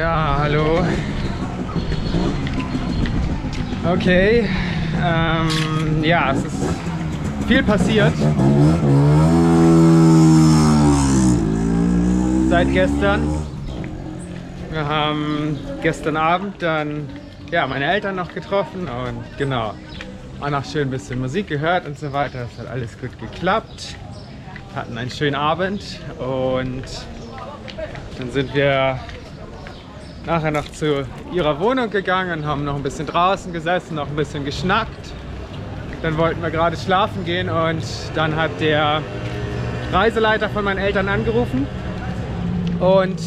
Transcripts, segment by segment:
Ja, hallo. Okay, ja, es ist viel passiert seit gestern. Wir haben gestern Abend dann meine Eltern noch getroffen und genau, auch noch schön ein bisschen Musik gehört und so weiter. Das hat alles gut geklappt. Hatten einen schönen Abend und dann sind wir nachher noch zu ihrer Wohnung gegangen, haben noch ein bisschen draußen gesessen, noch ein bisschen geschnackt. Dann wollten wir gerade schlafen gehen und dann hat der Reiseleiter von meinen Eltern angerufen und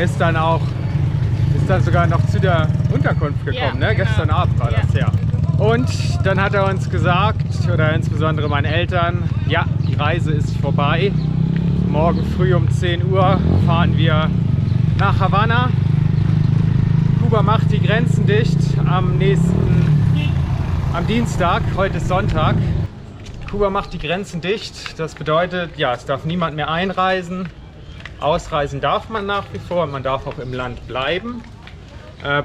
ist dann sogar noch zu der Unterkunft gekommen, ne? Genau. Gestern Abend war das, ja. Und dann hat er uns gesagt, oder insbesondere meine Eltern, ja, die Reise ist vorbei. Morgen früh um 10 Uhr fahren wir nach Havanna. Kuba macht die Grenzen dicht am Dienstag, heute ist Sonntag. Kuba macht die Grenzen dicht, das bedeutet, ja, es darf niemand mehr einreisen. Ausreisen darf man nach wie vor und man darf auch im Land bleiben.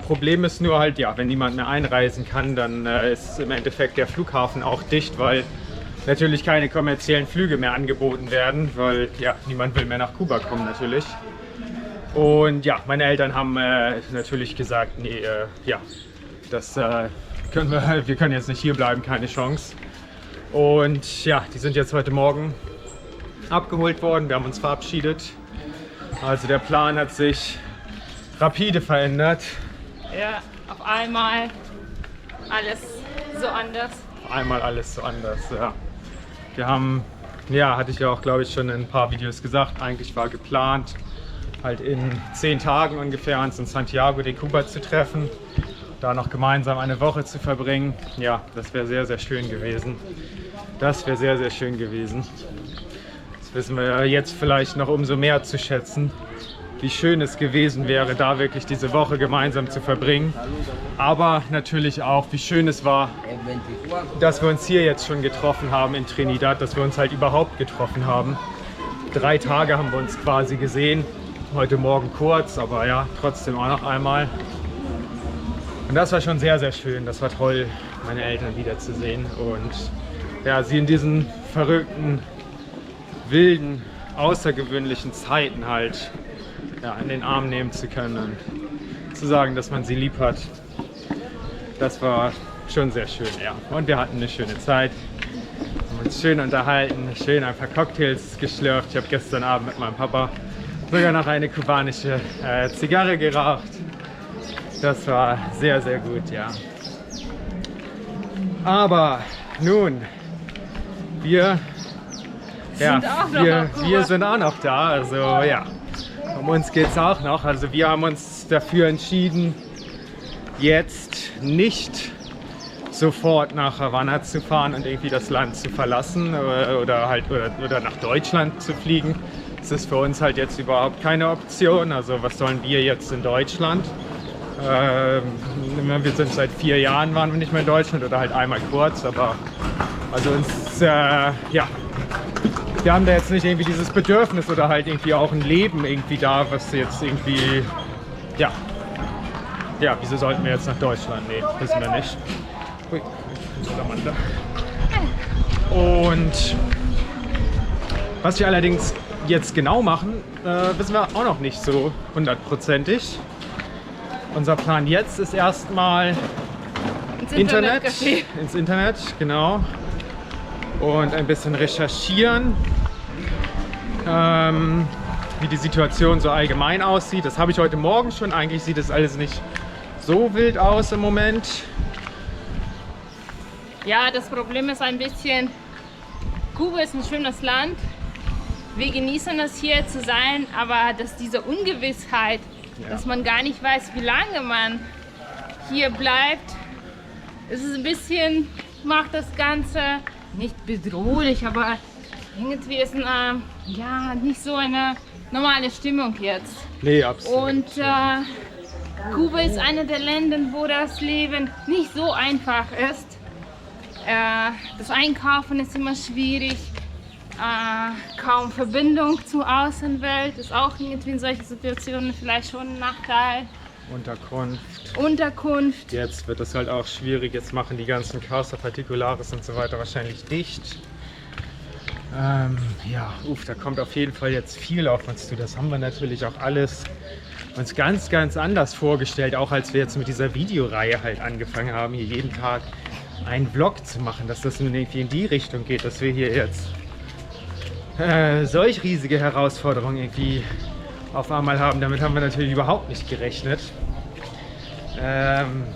Problem ist nur halt, ja, wenn niemand mehr einreisen kann, dann ist im Endeffekt der Flughafen auch dicht, weil natürlich keine kommerziellen Flüge mehr angeboten werden, weil ja, niemand will mehr nach Kuba kommen natürlich. Und ja, meine Eltern haben natürlich gesagt, nee, ja, das wir können jetzt nicht hier bleiben, keine Chance. Und ja, die sind jetzt heute Morgen abgeholt worden, wir haben uns verabschiedet. Also der Plan hat sich rapide verändert. Ja, auf einmal alles so anders. Auf einmal alles so anders, ja. Wir haben, ja, hatte ich ja auch, glaube ich, schon in ein paar Videos gesagt, eigentlich war geplant, halt in 10 Tagen ungefähr uns in Santiago de Cuba zu treffen, da noch gemeinsam eine Woche zu verbringen. Ja, das wäre sehr, sehr schön gewesen. Das wäre sehr, sehr schön gewesen. Das wissen wir jetzt vielleicht noch umso mehr zu schätzen, wie schön es gewesen wäre, da wirklich diese Woche gemeinsam zu verbringen. Aber natürlich auch, wie schön es war, dass wir uns hier jetzt schon getroffen haben in Trinidad, dass wir uns halt überhaupt getroffen haben. 3 Tage haben wir uns quasi gesehen. Heute Morgen kurz, aber ja, trotzdem auch noch einmal. Und das war schon sehr, sehr schön. Das war toll, meine Eltern wiederzusehen und ja, sie in diesen verrückten, wilden, außergewöhnlichen Zeiten halt in den Arm nehmen zu können und zu sagen, dass man sie lieb hat. Das war schon sehr schön, ja. Und wir hatten eine schöne Zeit, haben uns schön unterhalten, schön ein paar Cocktails geschlürft. Ich habe gestern Abend mit meinem Papa sogar noch eine kubanische Zigarre geraucht. Das war sehr, sehr gut, ja. Aber nun, wir sind auch noch da, also ja. Um uns geht es auch noch. Also wir haben uns dafür entschieden, jetzt nicht sofort nach Havanna zu fahren und irgendwie das Land zu verlassen oder nach Deutschland zu fliegen. Das ist für uns halt jetzt überhaupt keine Option. Also was sollen wir jetzt in Deutschland? Wir sind seit 4 Jahren waren wir nicht mehr in Deutschland oder halt einmal kurz, aber also uns wir haben da jetzt nicht irgendwie dieses Bedürfnis oder halt irgendwie auch ein Leben irgendwie da, was jetzt irgendwie, ja, wieso sollten wir jetzt nach Deutschland? Nee, wissen wir nicht. Ui, und was wir allerdings jetzt genau machen, wissen wir auch noch nicht so 100%ig. Unser Plan jetzt ist erstmal ins Internet, genau. Und ein bisschen recherchieren, wie die Situation so allgemein aussieht. Das habe ich heute Morgen schon. Eigentlich sieht es alles nicht so wild aus im Moment. Ja, das Problem ist ein bisschen, Kuba ist ein schönes Land. Wir genießen es hier zu sein, aber dass diese Ungewissheit, dass man gar nicht weiß, wie lange man hier bleibt, ist es ein bisschen, macht das Ganze nicht bedrohlich, aber irgendwie ist nicht so eine normale Stimmung jetzt. Nee, absolut. Und Kuba ist eine der Länder, wo das Leben nicht so einfach ist. Das Einkaufen ist immer schwierig. kaum Verbindung zur Außenwelt, ist auch irgendwie in solchen Situationen vielleicht schon ein Nachteil. Unterkunft. Jetzt wird es halt auch schwierig, jetzt machen die ganzen Casa Particulares und so weiter wahrscheinlich dicht. Ja, da kommt auf jeden Fall jetzt viel auf uns zu. Das haben wir natürlich auch alles uns ganz, ganz anders vorgestellt, auch als wir jetzt mit dieser Videoreihe halt angefangen haben, hier jeden Tag einen Vlog zu machen, dass das irgendwie in die Richtung geht, dass wir hier jetzt solch riesige Herausforderungen irgendwie auf einmal haben. Damit haben wir natürlich überhaupt nicht gerechnet.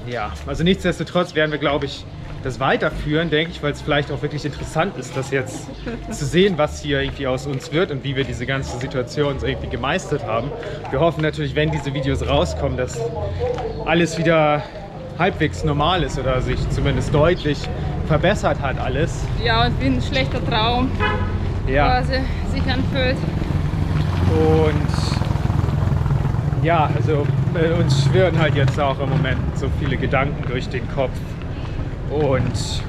Ja, also nichtsdestotrotz werden wir, glaube ich, das weiterführen, denke ich, weil es vielleicht auch wirklich interessant ist, das jetzt zu sehen, was hier irgendwie aus uns wird und wie wir diese ganze Situation so irgendwie gemeistert haben. Wir hoffen natürlich, wenn diese Videos rauskommen, dass alles wieder halbwegs normal ist oder sich zumindest deutlich verbessert hat alles. Ja, und wie ein schlechter Traum quasi sich anfühlt. Und ja, also uns schwirren halt jetzt auch im Moment so viele Gedanken durch den Kopf. Und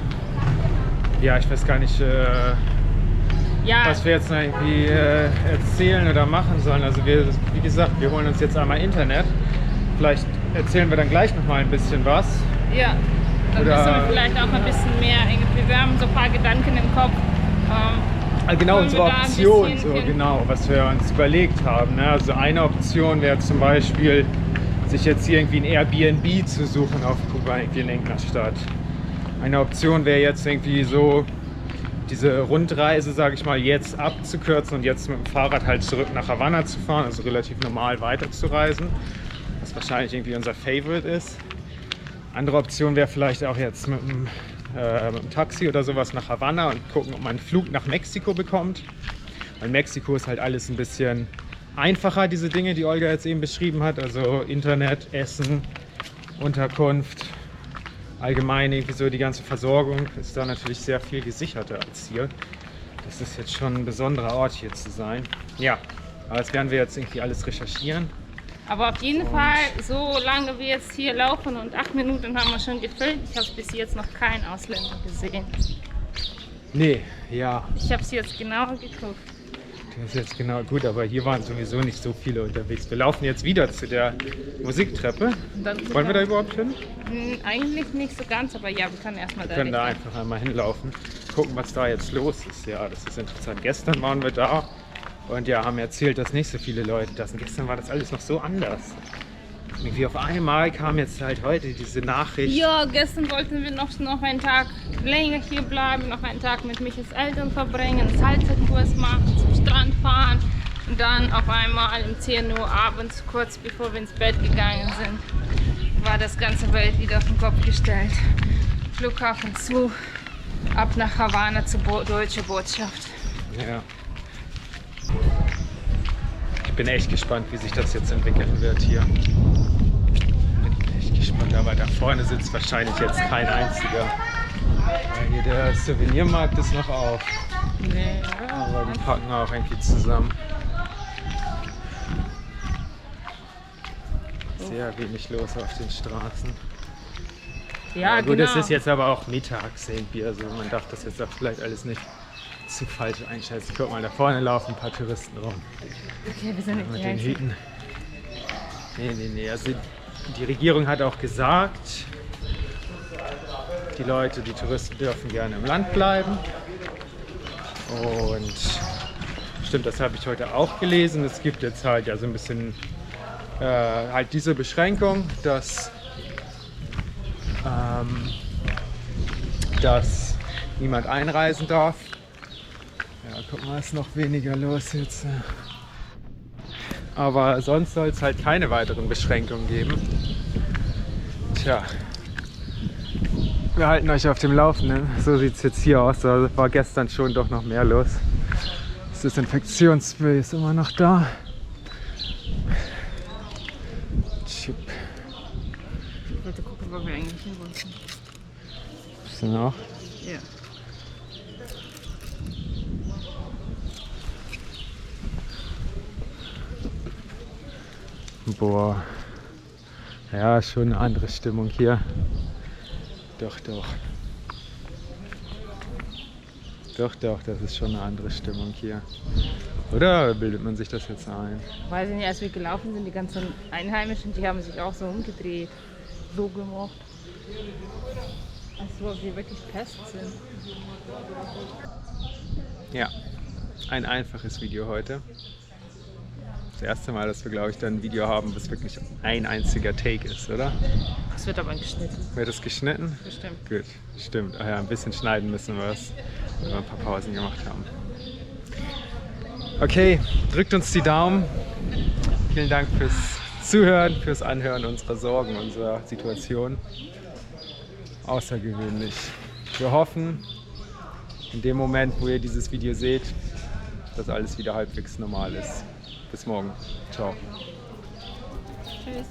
ja, ich weiß gar nicht, was wir jetzt noch irgendwie erzählen oder machen sollen. Also wie gesagt, wir holen uns jetzt einmal Internet. Vielleicht erzählen wir dann gleich noch mal ein bisschen was. Ja, dann wissen wir vielleicht auch ein bisschen mehr. Wir haben so ein paar Gedanken im Kopf. Genau, unsere Option, was wir uns überlegt haben. Ne? Also eine Option wäre zum Beispiel, sich jetzt hier irgendwie ein Airbnb zu suchen auf Kuba, irgendwie in irgendeiner Stadt. Eine Option wäre jetzt irgendwie so, diese Rundreise, sage ich mal, jetzt abzukürzen und jetzt mit dem Fahrrad halt zurück nach Havanna zu fahren, also relativ normal weiterzureisen, was wahrscheinlich irgendwie unser Favorite ist. Andere Option wäre vielleicht auch jetzt mit dem Taxi oder sowas nach Havanna und gucken, ob man einen Flug nach Mexiko bekommt. Weil Mexiko ist halt alles ein bisschen einfacher, diese Dinge, die Olga jetzt eben beschrieben hat, also Internet, Essen, Unterkunft. Allgemein irgendwie so die ganze Versorgung ist da natürlich sehr viel gesicherter als hier. Das ist jetzt schon ein besonderer Ort hier zu sein. Ja, aber das werden wir jetzt irgendwie alles recherchieren. Aber auf jeden Fall, so lange wir jetzt hier laufen und 8 Minuten haben wir schon gefilmt, ich habe bis jetzt noch keinen Ausländer gesehen. Nee, ja. Ich habe es jetzt genauer geguckt. Das ist jetzt genau gut, aber hier waren sowieso nicht so viele unterwegs. Wir laufen jetzt wieder zu der Musiktreppe. Wollen wir da überhaupt hin? Eigentlich nicht so ganz, aber ja, wir können erstmal da. Wir können da einfach einmal hinlaufen, gucken, was da jetzt los ist. Ja, das ist interessant. Gestern waren wir da und ja, haben erzählt, dass nicht so viele Leute da sind. Gestern war das alles noch so anders. Irgendwie auf einmal kam jetzt halt heute diese Nachricht. Ja, gestern wollten wir noch einen Tag länger hier bleiben, noch einen Tag mit Michels Eltern verbringen, einen Salzkurs machen, zum Strand fahren und dann auf einmal um 10 Uhr abends, kurz bevor wir ins Bett gegangen sind, war das ganze Welt wieder auf den Kopf gestellt. Flughafen zu, ab nach Havanna zur deutschen Botschaft. Ja. Ich bin echt gespannt, wie sich das jetzt entwickeln wird hier. Bin echt gespannt, aber da vorne sitzt wahrscheinlich jetzt kein einziger. Weil hier der Souvenirmarkt ist noch auf. Nee, aber die packen auch irgendwie zusammen. Sehr wenig los auf den Straßen. Ja, gut, genau. es ist jetzt aber auch mittags irgendwie, also man darf das jetzt auch vielleicht alles nicht zu falsch einschätzen. Guck mal, da vorne laufen ein paar Touristen rum. Okay, wir sind nicht Mit die den Einzigen. Hüten. Nee. Also die Regierung hat auch gesagt, die Touristen dürfen gerne im Land bleiben. Und stimmt, das habe ich heute auch gelesen. Es gibt jetzt halt ja so ein bisschen halt diese Beschränkung, dass niemand einreisen darf. Ja, guck mal, ist noch weniger los jetzt. Aber sonst soll es halt keine weiteren Beschränkungen geben. Tja, wir halten euch auf dem Laufenden. So sieht es jetzt hier aus. Da war gestern schon doch noch mehr los. Das Desinfektionsspray ist immer noch da. Ich wollte gucken, wo wir eigentlich hin wollten. Bist du noch? Ja. Boah. Ja, schon eine andere Stimmung hier. Doch. Doch, das ist schon eine andere Stimmung hier. Oder bildet man sich das jetzt ein? Weiß ich nicht, als wir gelaufen sind, die ganzen Einheimischen, die haben sich auch so umgedreht, so gemacht. Als ob wir wirklich Pest sind. Ja, ein einfaches Video heute. Das erste Mal, dass wir, glaube ich, dann ein Video haben, was wirklich ein einziger Take ist, oder? Es wird aber geschnitten. Wird es geschnitten? Bestimmt. Gut, stimmt. Ach ja, ein bisschen schneiden müssen wir es, weil wir ein paar Pausen gemacht haben. Okay, drückt uns die Daumen. Vielen Dank fürs Zuhören, fürs Anhören unserer Sorgen, unserer Situation. Außergewöhnlich. Wir hoffen, in dem Moment, wo ihr dieses Video seht, dass alles wieder halbwegs normal ist. Bis morgen. Ciao. Tschüss.